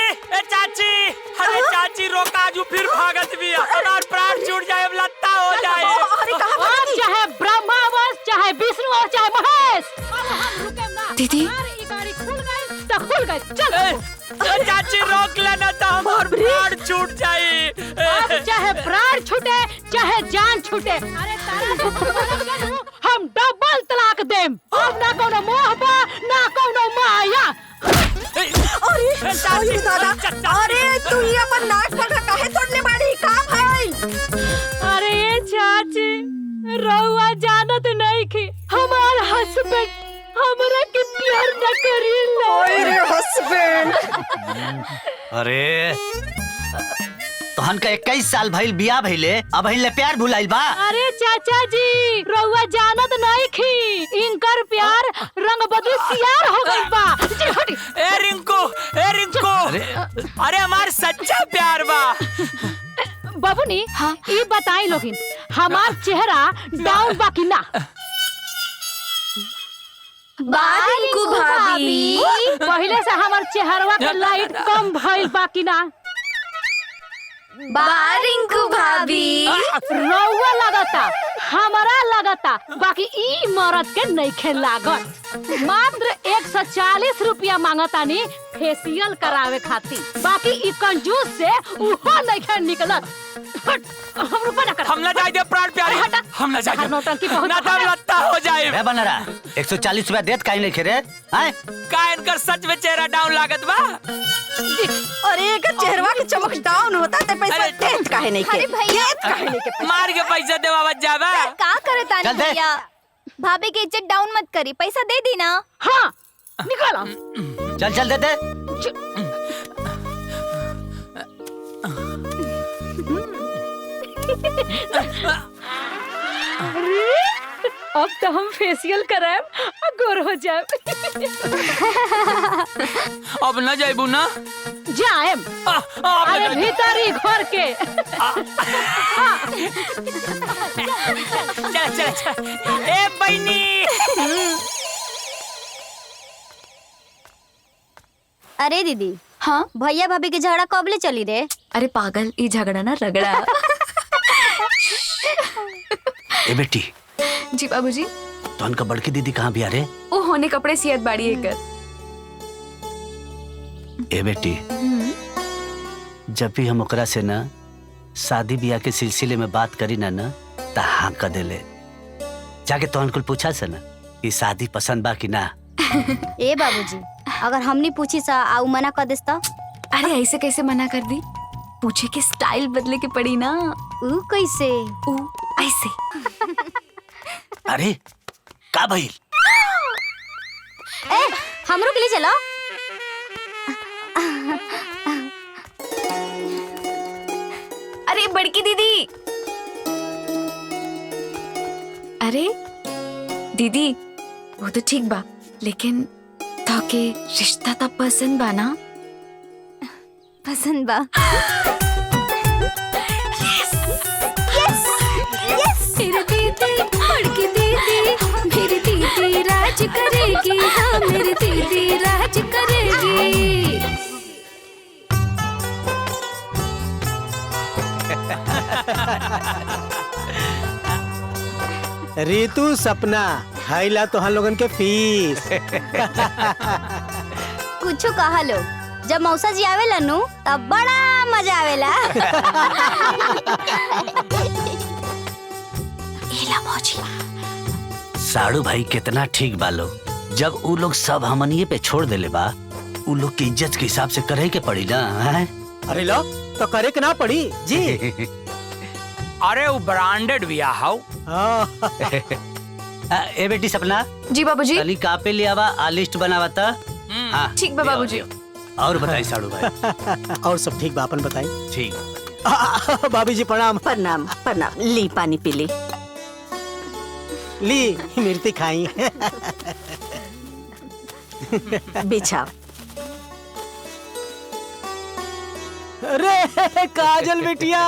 ए चाची, अरे चाची रोका जो फिर भागत भी हमार प्राण छूट जाए, लत्ता हो जाए। और चाहे ब्रह्मा बस, चाहे विष्णु और चाहे महेश, दीदी गाड़ी खुल गई तो खुल गई। चल चाची रोक लेना तो हमार प्राण छूट जाए। अब चाहे प्राण छूटे चाहे जान छूटे, अरे तारा हम डबल तलाक देम। अब ना कोनो मोह बा ना कोनो माया। अरे दादा, अरे तू ये अपन नाक पकड़ काहे तोड़ले बाड़ी? का भाई? अरे ये चाची रहुआ जानत नहीं कि हमार हस्बैंड हमरा के प्यार न करेला। ओए हस्बैंड, अरे तोहन का 21 साल भइल बियाह भइले, अब ले प्यार भुलाइल बा। अरे चाचा जी रहुआ जानत नहीं कि इनकर प्यार रंग बदल सियार हो गइल बा। ए रिंकू, अरे हमार सच्चा प्यार बा। बाबूनी ये बताई लोगिन हमार चेहरा डाउन बा कि ना? रिंकू भाभी, पहले से हमार चेहरवा के लाइट कम भइल बा कि ना? रिंकू भाभी, रउआ लगता हमारा लगता, बाकी ई मरद के नइखे लागत। मात्र 140 रुपया मांगतानी फेशियल करावे खातिर, बाकी ई कंजूस से उहो नइखे निकलत। हम रुपया ना कर, हम ना जाए दे प्राण प्यारे, हम ना जाए नौटंकी बहुत ना तो लत्ता हो जाए। मैं बन रहा 140 रुपया देत काहे नहीं खेरे? हैं का इनकर सच में चेहरा डाउन लागत बा? अरे एक चेहरा के चमक डाउन होता ते पैसा देत काहे नहीं के? अरे भैया, देत काहे नहीं के? मार के पैसा देवावत जाबा। का करता चल दे। भैया? भाभी की इज्जत डाउन मत करी, पैसा दे दी ना। हाँ निकाला। चल दे दे। अब तो हम फेशियल कराएब और गोर हो जाए। अब न जाइबू ना? जाएम, अरे भीतरी घर के। चल ए बहनी। अरे दीदी, हाँ भैया भाभी के झगड़ा कब ले चली रे? अरे पागल, ये झगड़ा ना रगड़ा। ए बेटी, जी बाबूजी। तोहन का बड़की दीदी कहाँ बिया रे? वो होने कपड़े सियत बाड़ी है कर। ए बेटी, जब भी हम ओकरा से ना शादी ब्याह के सिलसिले में बात करी ना ता हाँ कर देले। जाके तोहन कुल पूछा से ना कि शादी पसंद बा कि ना? ए बाबूजी, अगर हमने पूछी सा आउ मना कर देस तो? अरे ऐसे कैसे मना कर दी? पूछे के स्टाइल बदले के पड़ी ना। ऊ कैसे? ऊ ऐसे। अरे का भइल? ए हमरो के लिए चलो। अरे बड़की दीदी। अरे दीदी, वो तो ठीक बा, लेकिन ताके रिश्ता तो पसंद बा ना? पसंद बा। मेरी दीदी, बड़की दीदी, मेरी दीदी राज करेगी, हाँ मेरी दीदी राज करेगी। रीतू सपना हाइला तो हम लोगन के फीस। कुछ कहा लो, जब मौसा जी आवेला नु तब बड़ा मजा आवेला। साड़ू भाई कितना ठीक बालो। जब उ लोग सब हमनिए पे छोड़ देले बा, उ लोग की इज्जत के हिसाब से करे के पड़ी ना। हैं? अरे लो तो करे के ना पड़ी जी। अरे वो ब्रांडेड बिया हाउ। ए बेटी सपना, जी बाबूजी। तनी कापे ले आवा, आ लिस्ट बनावा ता। हाँ ठीक बा बाबूजी। और बताई साड़ू भाई। और सब ठीक बा, अपन बताई। ठीक। भाभी जी प्रणाम। प्रणाम प्रणाम। ली पानी पी ली। ली मिर्ची खाई। बिछाओ। अरे काजल बिटिया।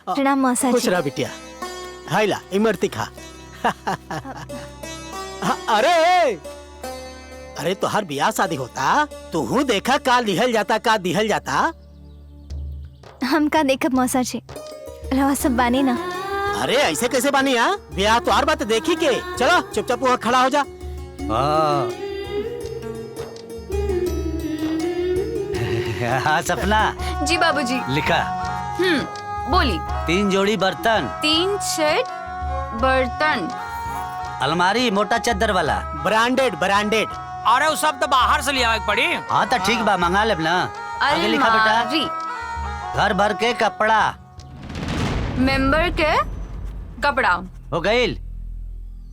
प्रणाम मौसा खुश जी। रहा बिटिया। हाइला इमरती खा। अरे अरे तो हर ब्याह शादी होता तू देखा का दिहल जाता का दिहल जाता। हम का देखब मौसा जी, रवा सब बानी ना। अरे ऐसे कैसे बानी यहाँ ब्याह तो हर बात देखी के। चलो चुपचाप वहाँ खड़ा हो जा। हाँ सपना जी बाबूजी। लिखा। बोली। 3 जोड़ी बर्तन, 3 सेट बर्तन, अलमारी मोटा चद्दर वाला, ब्रांडेड ब्रांडेड। अरे वो सब तो बाहर से लिया पड़ी। हाँ तो ठीक बा, मंगा लेब ना। आगे लिखा बेटा। अलमारी, घर भर के कपड़ा, मेंबर के कपड़ा, हो गईल।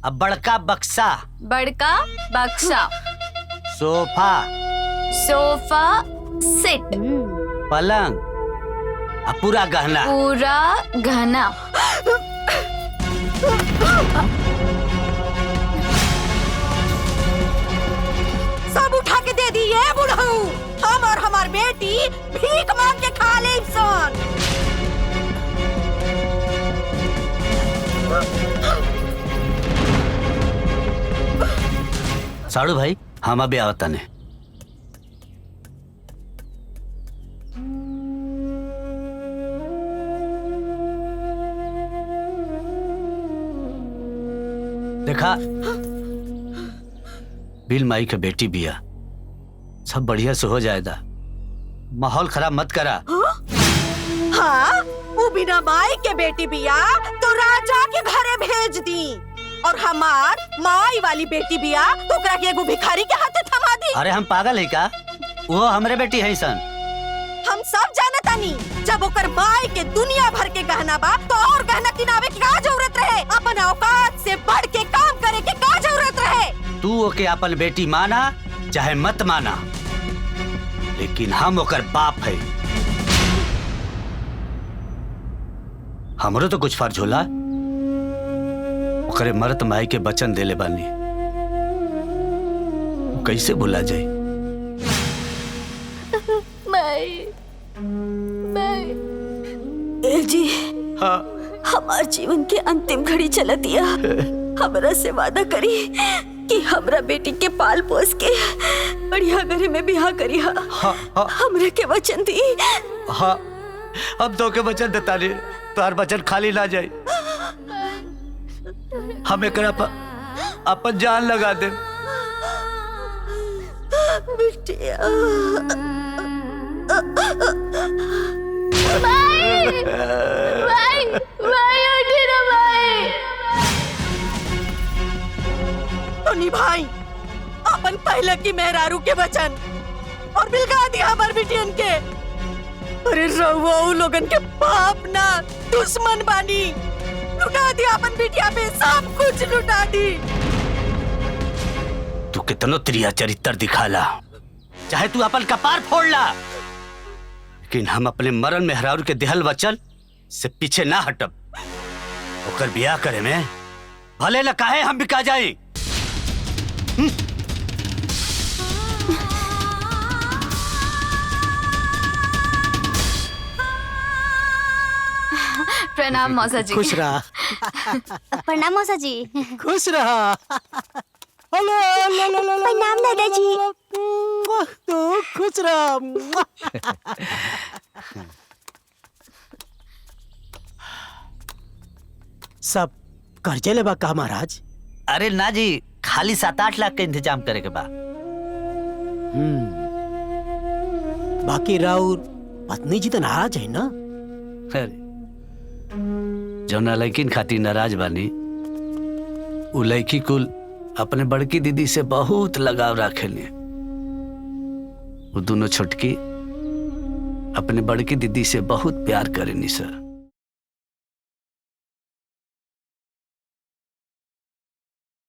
अब बड़का बक्सा, बड़का बक्सा, सोफा, सोफा सेट, पलंग, अब पूरा गहना। पूरा गहना, सब उठा के दे दी ये बुढ़ऊ। हम और हमार बेटी भीख मांग के खा ले सन। साड़ू भाई हम अभी आवता ने। देखा बिल माई के बेटी बिया, सब बढ़िया से हो जाएगा, माहौल खराब मत करा। हाँ वो बिना माई के बेटी बिया तो राजा के घरे भेज दी, और हमार माई वाली बेटी बिया तो ओकरा के एगो भिखारी के हाथे थमा दी। अरे हम पागल है का? वो हमरे बेटी है सन। हम सब जानतानी, जब ओकर माई के दुनिया भर के गहना बा तो और गहना किनावे की का जरूरत रहे? अपन औकात से बढ़ के काम करे के का जरूरत रहे? तू ओके अपन बेटी माना चाहे मत माना, लेकिन हम ओकर बाप है। हमरो तो कुछ फर्ज होला। ओकरे मरत माई के वचन देले बानी, कैसे भुला जाए? जी हाँ। हमार जीवन के अंतिम घड़ी चला दिया। हमरा से वादा करी कि हमरा बेटी के पाल पोस के बढ़िया घरे में बियाह करी। हमरा के वचन दी। हाँ अब तो के वचन देता नहीं, तो हर वचन खाली ना जाए। हम एकरा पर अपन जान लगा दे। बिटिया भाई अपन पहले की मेहरारू के वचन और बिलगा दिया हमार बिटियन के। अरे रहुआ लोगन के बाप ना दुश्मन बानी। लुटा दिया अपन बिटिया पे, सब कुछ लुटा दी। तू कितनो त्रिया चरित्र दिखाला, चाहे तू अपन कपार फोड़ ला, लेकिन हम अपने मरण मेहरारू के देहल वचन से पीछे ना हटब। ओकर बियाह करे में भले न काहे हम बिका जाई। प्रणाम मौसा जी। खुश रहा। प्रणाम मौसा जी। खुश रहा। प्रणाम दादाजी। तू खुश रहा। सब कर्जे लेबा का महाराज? अरे ना जी, खाली 7-8 लाख का इंतजाम करे के बा। बाकी राउर पत्नी जी तो नाराज है ना? अरे जौना लड़किन खातिर नाराज बानी, उ लड़की कुल अपने बड़की दीदी से बहुत लगाव रखेली। वो दोनों छोटकी अपने बड़की दीदी से बहुत प्यार करेनी सर।